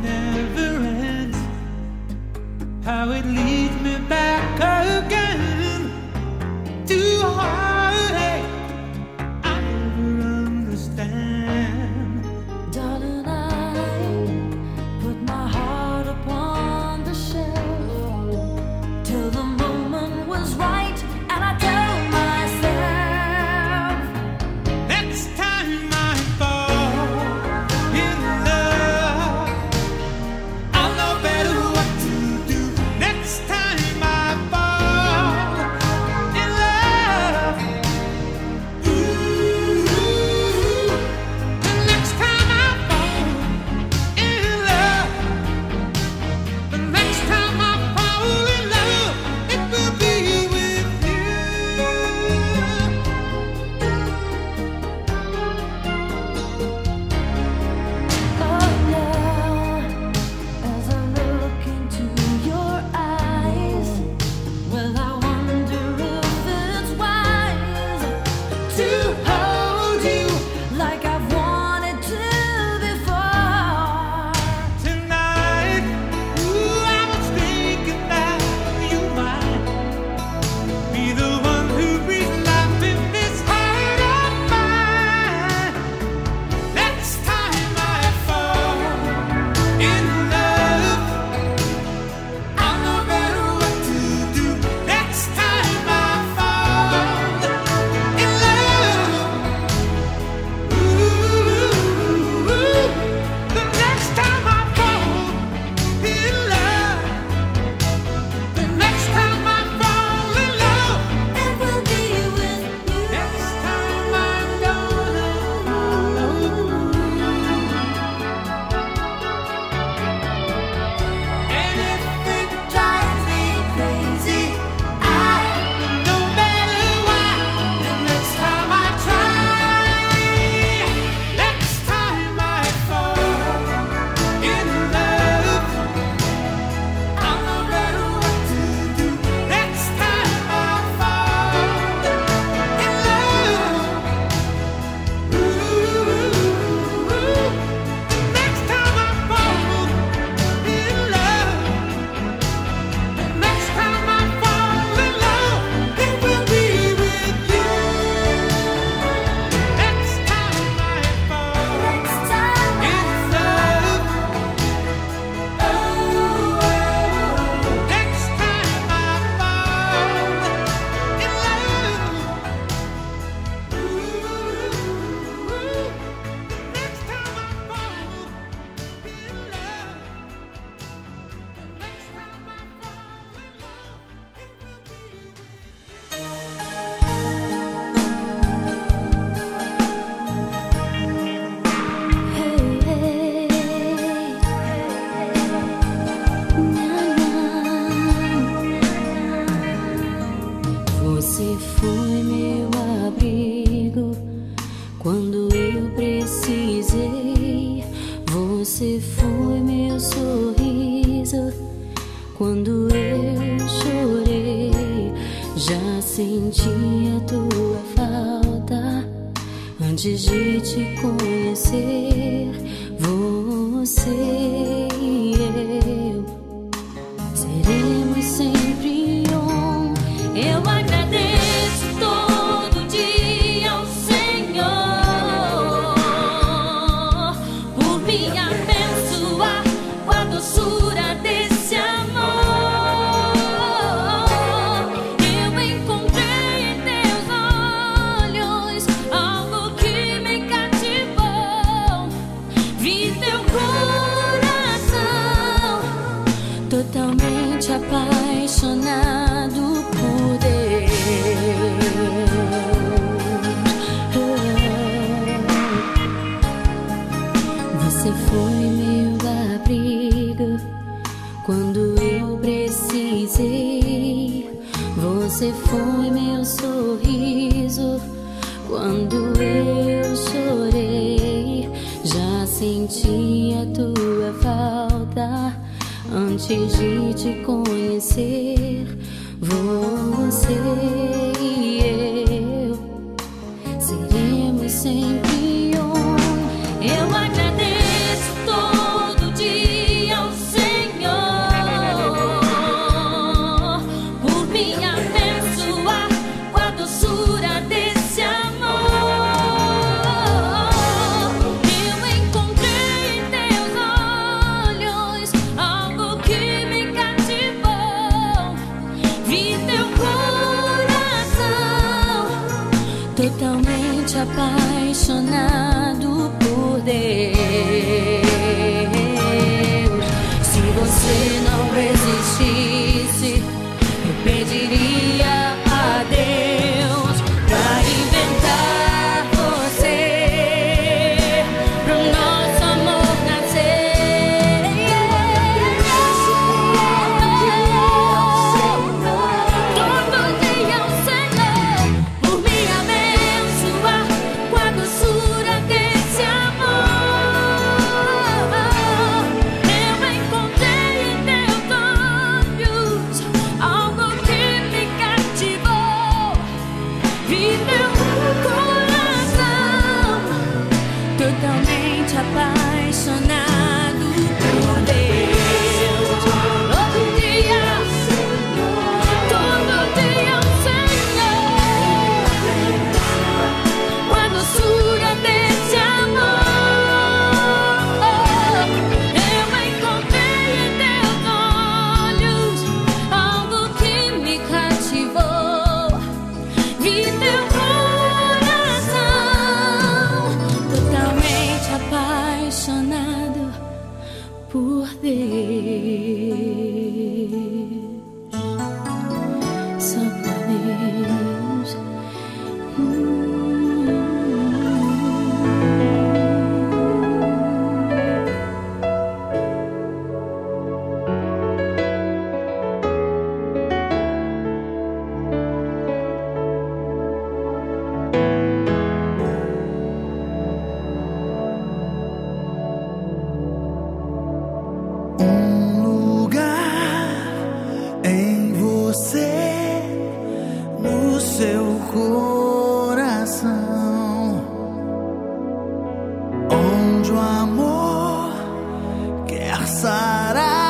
never ends. How it leads me back again to heartache I never understand. Darling, I put my heart upon the shelf till the moment was right, and I told myself, next time I fall in love, I'll know better what to do. Next time I fall in love, ooh, the next time I fall in love, the next time I fall in love, it will be with you. oh yeah. As I look into your eyes, well, I wonder if it's wise to hold you like I've wanted to before. Tonight, ooh, I was thinking that you might be the one who breathes life in this heart of mine. Next time I fall in love, I'll know better what to do. Next time I fall in love, ooh, the next time I fall in love, the next time I fall in love, It will be with you. next time I'm gonna follow. And if it drives me crazy, no matter why, the next time I try, next time I fall in love, I'll know better what to do. Next time I fall in love, ooh, the next time I fall in love, the next time I fall in love, it will be with you. Next time I fall Next time in love, oh, next time I fall in love, ooh, next time I fall in love, next time I fall in love, it will be Você foi meu abrigo quando eu precisei. Você foi meu sorriso quando eu chorei. Já senti a tua falta antes de te conhecer. Você e eu seremos sempre um. Eu agradeço todo dia ao Senhor por me abençoar com a doçura desse amor. Eu encontrei em teus olhos algo que me cativou. Vi teu coração totalmente apaixonado por Deus. Você foi meu abrigo quando eu precisei. Você foi meu sorriso quando eu chorei. Já senti a tua falta antes de te conhecer. Você e eu sempre um. Eu agradeço todo dia apaixonado por Deus. Se você não existisse, eu pediria a Deus pra inventar você, pro nosso amor nascer. Todo dia o Senhor por me abençoar com a doçura desse amor. Eu encontrei em teus olhos algo que me cativou. Vi teu coração totalmente apaixonado por Deus. Todo dia o Senhor com a doçura desse amor. Eu encontrei em teus olhos algo que me cativou. Vi teu coração totalmente apaixonado por Deus. Só por Deus. Lugar em você, no seu coração, onde o amor quer sarar.